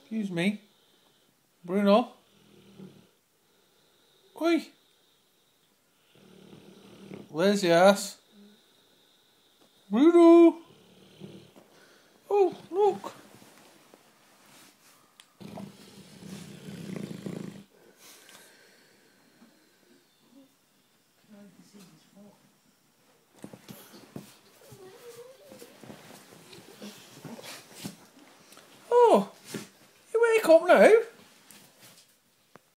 Excuse me. Bruno. Oi. Lazy ass. Bruno. Oh, look. Oh, you wake up now?